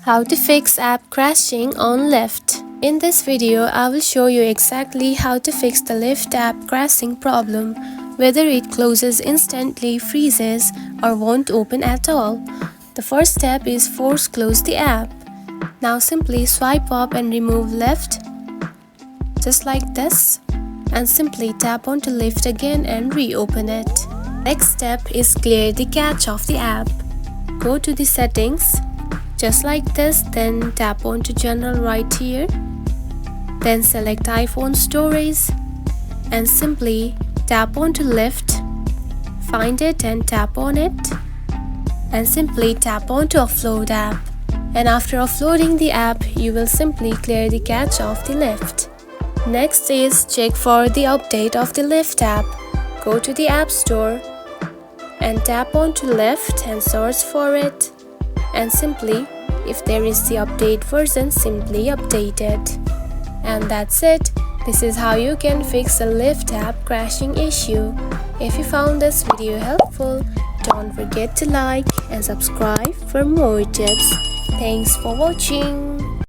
How to fix app crashing on Lyft. In this video, I will show you exactly how to fix the Lyft app crashing problem, whether it closes instantly, freezes, or won't open at all. The first step is force close the app. Now simply swipe up and remove Lyft, just like this, and simply tap onto Lyft again and reopen it. Next step is clear the cache of the app. Go to the settings, just like this, then tap onto general right here, then select iPhone storage and simply tap onto Lyft, find it and tap on it, and simply tap onto offload app. And after offloading the app, you will simply clear the cache of the Lyft. Next is check for the update of the Lyft app. Go to the App Store and tap onto Lyft and search for it, and simply, if there is the update version, simply update it. And that's it. This is how you can fix a Lyft app crashing issue. If you found this video helpful, don't forget to like and subscribe for more tips. Thanks for watching.